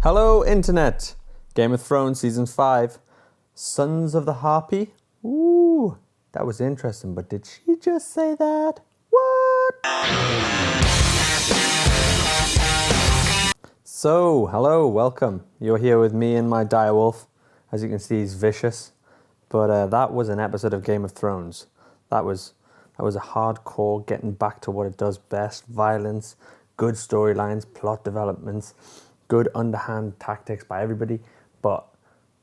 Hello, Internet! Game of Thrones Season 5. Sons of the Harpy? Ooh, that was interesting, but did she just say that? What? So, hello, welcome. You're here with me and my direwolf. As you can see, he's vicious. But that was an episode of Game of Thrones. That was a hardcore getting back to what it does best. Violence, good storylines, plot developments, good underhand tactics by everybody. But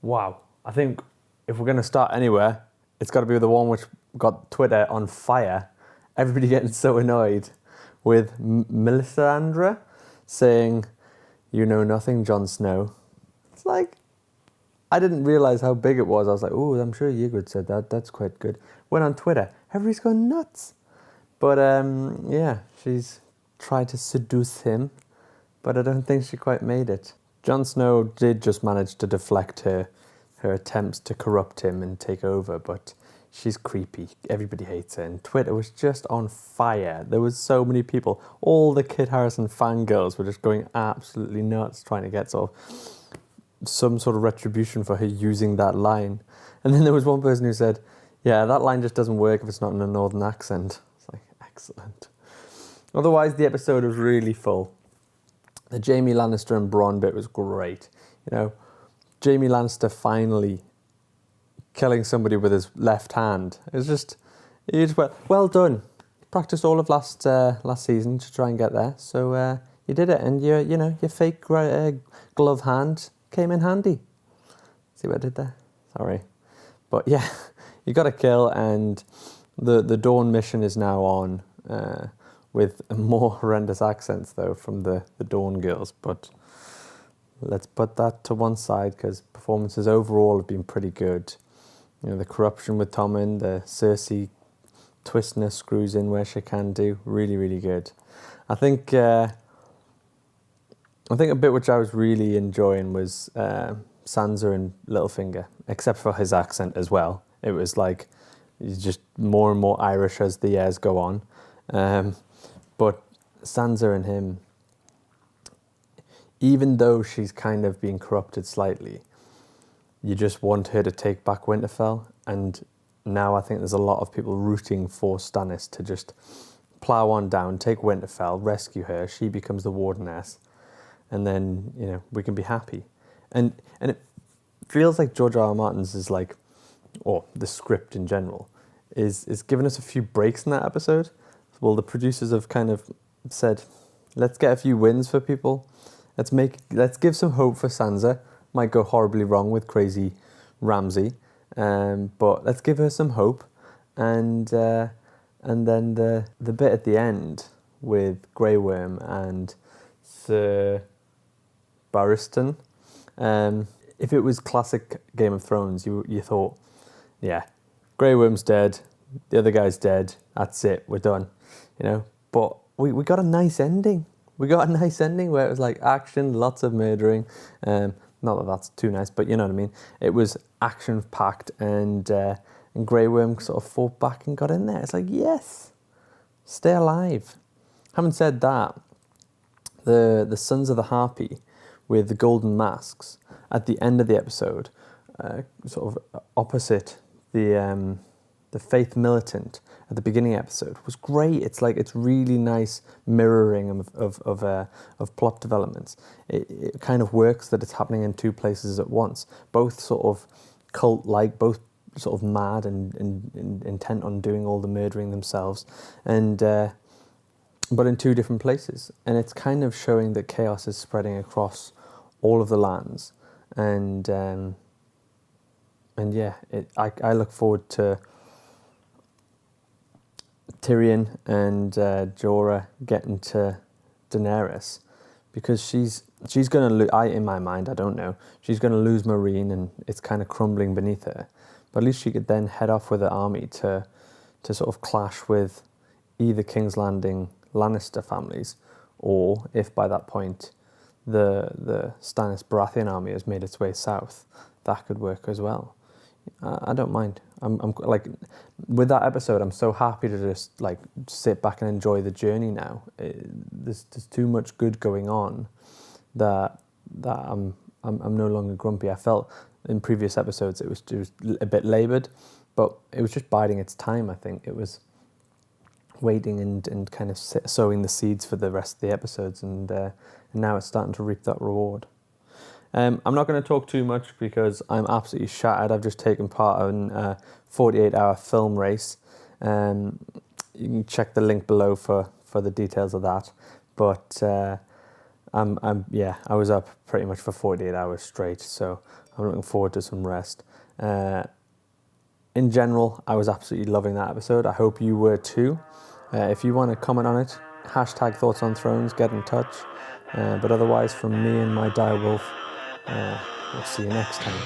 wow, I think if we're going to start anywhere, it's got to be the one which got Twitter on fire. Everybody getting so annoyed with Melisandre saying, "You know nothing, Jon Snow." It's like, I didn't realise how big it was. I was like, oh, I'm sure Ygritte said that. That's quite good. Went on Twitter. Everybody's going nuts. But yeah, she's tried to seduce him, but I don't think she quite made it. Jon Snow did just manage to deflect her attempts to corrupt him and take over, but she's creepy. Everybody hates her, and Twitter was just on fire. There was so many people. All the Kit Harington fangirls were just going absolutely nuts, trying to get some sort of retribution for her using that line. And then there was one person who said, yeah, that line just doesn't work if it's not in a northern accent. It's like, excellent. Otherwise, the episode was really full. The Jaime Lannister and Bronn bit was great. You know, Jaime Lannister finally killing somebody with his left hand. It's just, well done. Practiced all of last season to try and get there. So you did it, and your fake glove hand came in handy. See what I did there? Sorry. But yeah, you got a kill, and the Dawn mission is now on with more horrendous accents, though, from the Dawn girls. But let's put that to one side, because performances overall have been pretty good. You know, the corruption with Tommen, the Cersei twistness screws in where she can do. Really, really good. I think a bit which I was really enjoying was Sansa and Littlefinger, except for his accent as well. It was like he's just more and more Irish as the years go on. But Sansa and him, even though she's kind of being corrupted slightly, you just want her to take back Winterfell. And now I think there's a lot of people rooting for Stannis to just plough on down, take Winterfell, rescue her. She becomes the Wardeness. And then, we can be happy. And it feels like George R. R. Martin's is like, or the script in general, is giving us a few breaks in that episode. Well, the producers have kind of said, let's get a few wins for people. Let's give some hope for Sansa. Might go horribly wrong with crazy Ramsay, but let's give her some hope. And then the bit at the end with Grey Worm and Sir Barristan. If it was classic Game of Thrones, you thought, yeah, Grey Worm's dead, the other guy's dead, that's it, we're done. But we got a nice ending. We got a nice ending where it was like action, lots of murdering. Not that that's too nice, but you know what I mean. It was action-packed, and Grey Worm sort of fought back and got in there. It's like, yes, stay alive. Having said that, the Sons of the Harpy with the golden masks at the end of the episode, sort of opposite the Faith Militant at the beginning episode, was great. It's really nice mirroring of plot developments. It kind of works that it's happening in two places at once, both sort of cult-like, both sort of mad and intent on doing all the murdering themselves, and but in two different places. And it's kind of showing that chaos is spreading across all of the lands, and yeah, I look forward to Tyrion and Jorah getting to Daenerys, because she's going to lose. In my mind, I don't know. She's going to lose Meereen, and it's kind of crumbling beneath her. But at least she could then head off with her army to sort of clash with either King's Landing Lannister families, or if by that point the Stannis Baratheon army has made its way south, that could work as well. I don't mind. I'm like, with that episode, I'm so happy to just like sit back and enjoy the journey now. There's too much good going on that that I'm no longer grumpy. I felt in previous episodes it was a bit laboured, but it was just biding its time. I think it was waiting and kind of sowing the seeds for the rest of the episodes, and now it's starting to reap that reward. I'm not going to talk too much because I'm absolutely shattered. I've just taken part in a 48-hour film race. You can check the link below for the details of that. But I was up pretty much for 48 hours straight, so I'm looking forward to some rest. In general, I was absolutely loving that episode. I hope you were too. If you want to comment on it, hashtag Thoughts on Thrones, get in touch. But otherwise, from me and my direwolf, we'll see you next time.